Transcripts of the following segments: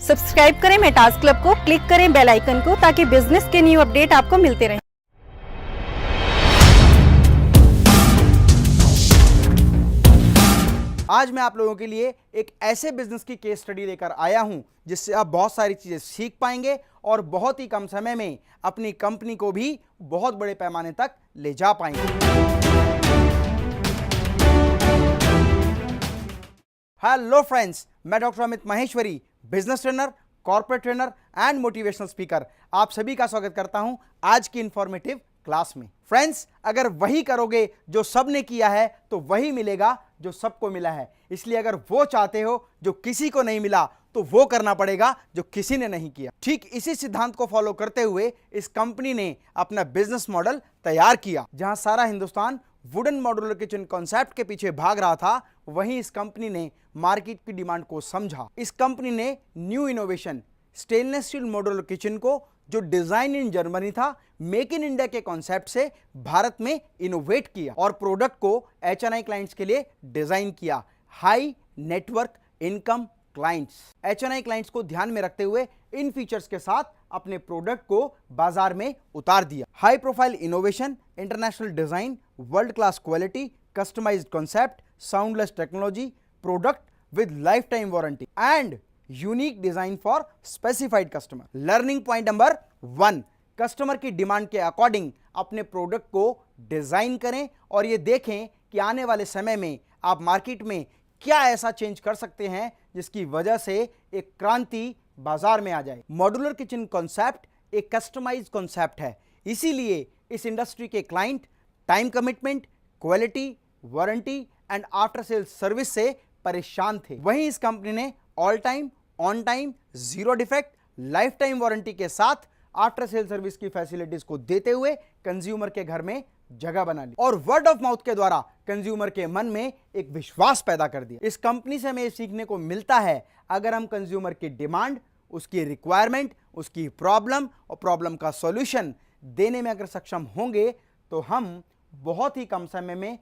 Subscribe करें Metas club को, click करें बेल आइकन को ताकि बिजनेस के न्यू अपडेट आपको मिलते रहें। आज मैं आप लोगों के लिए एक ऐसे बिजनेस की केस स्टडी लेकर आया हूं जिससे आप बहुत सारी चीजें सीख पाएंगे और बहुत ही कम समय में अपनी कंपनी को भी बहुत बड़े पैमाने तक ले जा पाएंगे। हेलो फ्रेंड्स, मैं doctor Amit Maheshwari, business trainer, corporate trainer and motivational speaker, आप सभी का स्वागत करता हूं आज की इंफॉर्मेटिव क्लास में। फ्रेंड्स, अगर वही करोगे जो सबने किया है तो वही मिलेगा जो सबको मिला है। इसलिए अगर वो चाहते हो जो किसी को नहीं मिला तो वो करना पड़ेगा जो किसी ने नहीं किया। ठीक इसी सिद्धांत को फॉलो करते हुए इस कंपनी ने अपना बिजनेस मॉडल तैयार किया। जहां सारा Hindustan wooden modular kitchen concept के पीछे भाग रहा था, वहीं इस कंपनी ने मार्केट की डिमांड को समझा। इस कंपनी ने new innovation stainless steel modular kitchen को, जो डिजाइन इन जर्मनी था, मेक इन इंडिया के कॉन्सेप्ट से भारत में इनोवेट किया और प्रोडक्ट को HNI क्लाइंट्स के लिए डिजाइन किया। High network income clients, HNI clients को ध्यान में रखते हुए इन फीचर्स के साथ अपने प्रोडक्ट को बाजार में उतार दिया। High profile innovation, international design, world class quality, customized concept, soundless technology, product with life time warranty and unique design for specified customer. Learning point number 1, customer की डिमांड के अकॉर्डिंग अपने प्रोडक्ट को design करें और ये देखें कि आने वाले समय में आप मार्केट में क्या ऐसा चेंज कर सकते हैं जिसकी वजह से एक क्रांति बाजार में आ जाए। मॉड्यूलर किचन कॉन्सेप्ट एक कस्टमाइज्ड कॉन्सेप्ट है, इसीलिए इस इंडस्ट्री के client time commitment, quality, warranty and after sales service से परेशान थे। वहीं इस कंपनी ने all time, on time, zero defect, life time warranty के साथ आफ्टर सेल सर्विस की फैसिलिटीज को देते हुए कंज्यूमर के घर में जगह बना ली और वर्ड ऑफ माउथ के द्वारा कंज्यूमर के मन में एक विश्वास पैदा कर दिया। इस कंपनी से हमें सीखने को मिलता है, अगर हम कंज्यूमर की डिमांड, उसकी रिक्वायरमेंट, उसकी प्रॉब्लम और प्रॉब्लम का सॉल्यूशन देने में अगर सक्षम होंगे तो हम बहुत ही कम समय में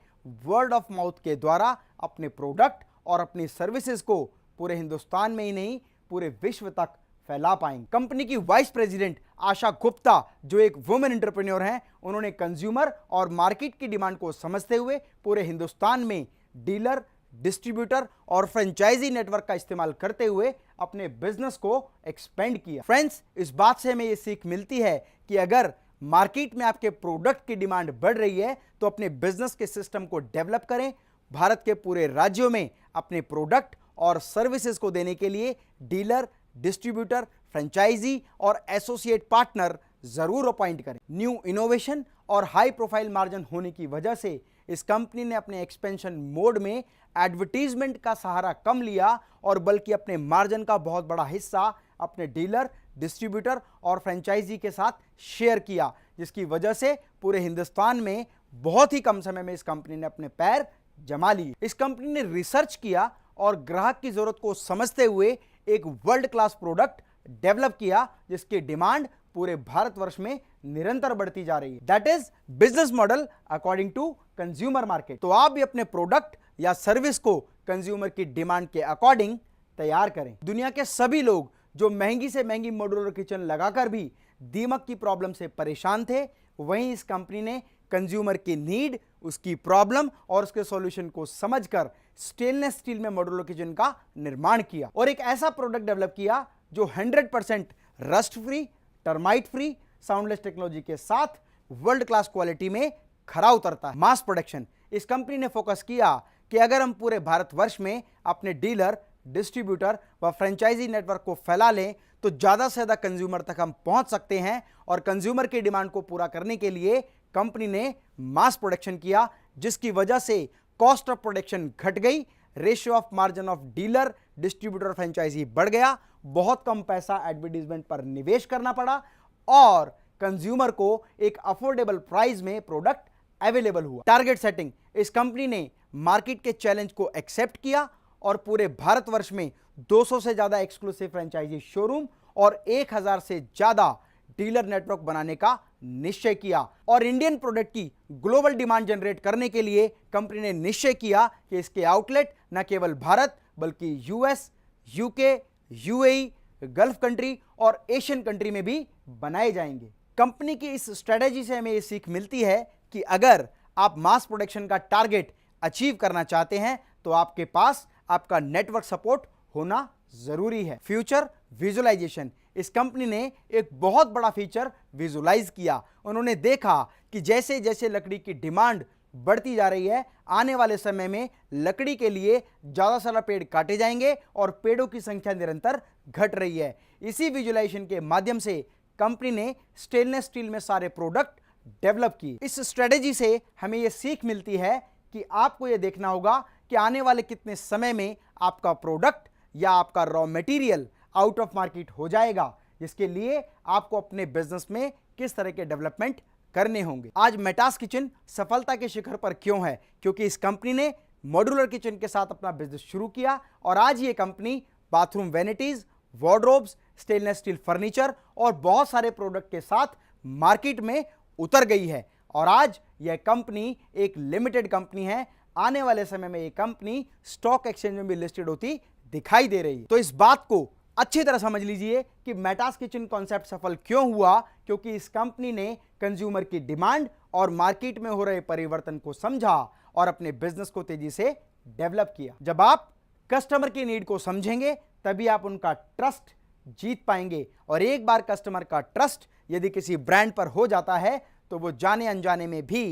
वर्ड ऑफ माउथ के द्वारा अपने प्रोडक्ट और अपनी सर्विसेज को पूरे हिंदुस्तान में ही नहीं पूरे विश्व तक फैला पाएंगे। कंपनी की वाइस प्रेसिडेंट आशा गुप्ता, जो एक वुमेन एंटरप्रेन्योर हैं, उन्होंने कंज्यूमर और मार्केट की डिमांड को समझते हुए पूरे हिंदुस्तान में डीलर, डिस्ट्रीब्यूटर और फ्रेंचाइजी नेटवर्क का इस्तेमाल करते हुए अपने बिजनेस को एक्सपेंड किया। फ्रेंड्स, इस बात से हमें यह सीख मिलती है कि अगर मार्केट में आपके प्रोडक्ट की डिमांड बढ़ रही है तो अपने बिजनेस के सिस्टम को डेवलप करें। भारत के पूरे राज्यों में अपने प्रोडक्ट और सर्विसेज को देने के लिए डीलर, डिस्ट्रीब्यूटर, फ्रेंचाइजी और एसोसिएट पार्टनर जरूर अपॉइंट करें। न्यू इनोवेशन और हाई प्रोफाइल मार्जिन होने की वजह से इस कंपनी ने अपने एक्सपेंशन मोड में एडवर्टीजमेंट का सहारा कम लिया और बल्कि अपने मार्जिन का बहुत बड़ा हिस्सा अपने डीलर, डिस्ट्रीब्यूटर और फ्रेंचाइजी के साथ शेयर किया, जिसकी वजह से पूरे हिंदुस्तान में बहुत ही कम समय में इस कंपनी ने अपने पैर जमा लिए। इस कंपनी ने रिसर्च किया और ग्राहक की जरूरत को समझते हुए एक वर्ल्ड क्लास प्रोडक्ट डेवलप किया जिसकी डिमांड पूरे भारतवर्ष में निरंतर बढ़ती जा रही है। That is business model according to consumer market. तो आप भी अपने प्रोडक्ट या सर्विस को कंज्यूमर की डिमांड के अकॉर्डिंग तैयार करें। दुनिया के सभी लोग जो महंगी से महंगी मॉड्यूलर किचन लगाकर भी दीमक की प्रॉब्लम से परेशान थे, वहीं इस कंपनी ने कंज्यूमर की नीड, उसकी प्रॉब्लम और उसके सॉल्यूशन को समझकर स्टेनलेस स्टील में मॉड्यूलर किचन का निर्माण किया और एक ऐसा प्रोडक्ट डेवलप किया जो 100% rust free, termite free, soundless technology के साथ वर्ल्ड क्लास क्वालिटी में खरा उतरता है। मास प्रोडक्शन, इस कंपनी ने फोकस किया कि अगर हम पूरे भारतवर्ष में अपने डीलर, डिस्ट्रीब्यूटर व फ्रेंचाइजी नेटवर्क को फैला लें तो ज्यादा से ज्यादा कंज्यूमर तक हम पहुंच सकते हैं और कंज्यूमर की डिमांड को पूरा करने के लिए कंपनी ने मास प्रोडक्शन किया, जिसकी वजह से कॉस्ट ऑफ प्रोडक्शन घट गई, ratio of margin of dealer, distributor, franchisee बढ़ गया, बहुत कम पैसा एडवर्टीजमेंट पर निवेश करना पड़ा और कंज्यूमर को एक अफोर्डेबल प्राइस में प्रोडक्ट अवेलेबल हुआ। टारगेट सेटिंग, इस कंपनी ने मार्केट के चैलेंज को एक्सेप्ट किया और पूरे भारतवर्ष में 200 से ज्यादा एक्सक्लूसिव फ्रेंचाइजी शोरूम और 1000 से ज्यादा डीलर नेटवर्क बनाने का निश्चय किया और इंडियन प्रोडक्ट की ग्लोबल डिमांड जनरेट करने के लिए कंपनी ने निश्चय किया कि इसके आउटलेट न केवल भारत बल्कि US, UK, UAE, gulf country और एशियन कंट्री में भी बनाए जाएंगे। कंपनी की इस स्ट्रेटेजी से हमें यह सीख मिलती है कि अगर आप मास प्रोडक्शन का टारगेट अचीव करना चाहते हैं तो आपके पास आपका नेटवर्क सपोर्ट होना जरूरी है। फ्यूचर विजुअलाइजेशन, इस कंपनी ने एक बहुत बड़ा फीचर विजुअलाइज किया। उन्होंने देखा कि जैसे जैसे लकड़ी की डिमांड बढ़ती जा रही है, आने वाले समय में लकड़ी के लिए ज्यादा से ज्यादा पेड़ काटे जाएंगे और पेड़ों की संख्या निरंतर घट रही है। इसी विजुअलाइजेशन के माध्यम से कंपनी ने स्टेनलेस स्टील में सारे प्रोडक्ट डेवलप किए। इस स्ट्रेटेजी से हमें यह सीख मिलती है कि आपको यह देखना होगा कि आने वाले कितने समय में आपका प्रोडक्ट या आपका raw material out of market हो जाएगा, जिसके लिए आपको अपने बिजनेस में किस तरह के डेवलपमेंट करने होंगे। आज मेटास किचन सफलता के शिखर पर क्यों है? क्योंकि इस कंपनी ने मॉड्यूलर किचन के साथ अपना बिजनेस शुरू किया और आज ये company bathroom vanities, wardrobes, stainless steel furniture और बहुत सारे प्रोडक्ट के साथ मार्केट में उतर गई है। और आज यह कंपनी एक लिमिटेड कंपनी है। आने वाले समय में यह कंपनी स्टॉक एक्सचेंज में भी लिस्टेड होती दिखाई दे रही है। तो इस बात को अच्छी तरह समझ लीजिए कि मेटास किचन कॉन्सेप्ट सफल क्यों हुआ, क्योंकि इस कंपनी ने कंज्यूमर की डिमांड और मार्केट में हो रहे परिवर्तन को समझा और अपने बिजनेस को तेजी से डेवलप किया। जब आप कस्टमर की नीड को समझेंगे तभी आप उनका ट्रस्ट जीत पाएंगे। और एक बार कस्टमर का ट्रस्ट यदि किसी ब्रांड पर हो जाता है तो वो जाने अनजाने में भी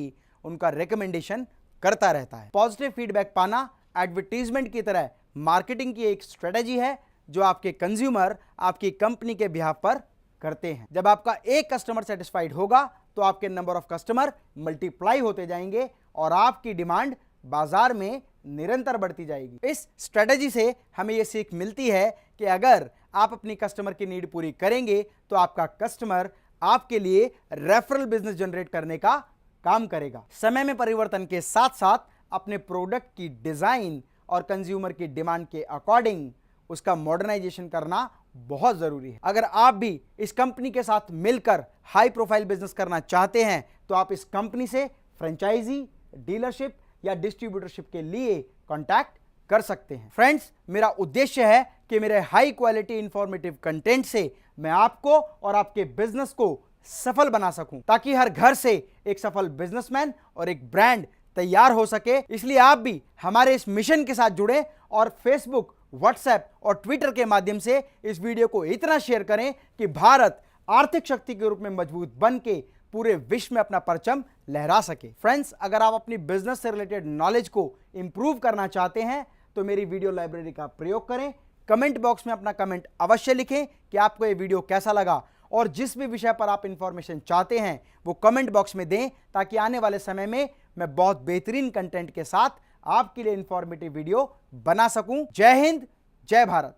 उनका रिकमेंडेशन करता रहता है। पॉजिटिव फीडबैक पाना एडवर्टीजमेंट की तरह मार्केटिंग की एक स्ट्रेटेजी है जो आपके कंज्यूमर आपकी कंपनी के बिहाफ पर करते हैं। जब आपका एक कस्टमर सेटिस्फाइड होगा तो आपके नंबर ऑफ कस्टमर मल्टीप्लाई होते जाएंगे और आपकी डिमांड बाजार में निरंतर बढ़ती जाएगी। इस स्ट्रेटेजी से हमें यह सीख मिलती है कि अगर आप अपनी कस्टमर की नीड पूरी करेंगे तो आपका कस्टमर आपके लिए रेफरल बिजनेस जनरेट करने का काम करेगा। समय में परिवर्तन के साथ साथ अपने प्रोडक्ट की डिजाइन और कंज्यूमर की डिमांड के अकॉर्डिंग उसका मॉडर्नाइजेशन करना बहुत जरूरी है। अगर आप भी इस कंपनी के साथ मिलकर हाई प्रोफाइल बिजनेस करना चाहते हैं तो आप इस कंपनी से फ्रेंचाइजी, डीलरशिप या डिस्ट्रीब्यूटरशिप के लिए कांटेक्ट कर सकते हैं। फ्रेंड्स, मेरा उद्देश्य है कि मेरे हाई क्वालिटी इंफॉर्मेटिव कंटेंट से मैं आपको और आपके बिजनेस को सफल बना सकूं, ताकि हर घर से एक सफल बिजनेसमैन और एक ब्रांड तैयार हो सके। इसलिए आप भी हमारे इस मिशन के साथ जुड़े और फेसबुक, व्हाट्सएप और ट्विटर के माध्यम से इस वीडियो को इतना शेयर करें कि भारत आर्थिक शक्ति के रूप में मजबूत बन के पूरे विश्व में अपना परचम लहरा सके। फ्रेंड्स, अगर आप अपनी बिजनेस से रिलेटेड नॉलेज को इंप्रूव करना चाहते हैं तो मेरी वीडियो लाइब्रेरी का प्रयोग करें। कमेंट बॉक्स में अपना कमेंट अवश्य लिखें कि आपको यह वीडियो कैसा लगा और जिस भी विषय पर आप इंफॉर्मेशन चाहते हैं वो कमेंट बॉक्स में दें, ताकि आने वाले समय में मैं बहुत बेहतरीन कंटेंट के साथ आपके लिए इंफॉर्मेटिव वीडियो बना सकूं। जय हिंद, जय भारत।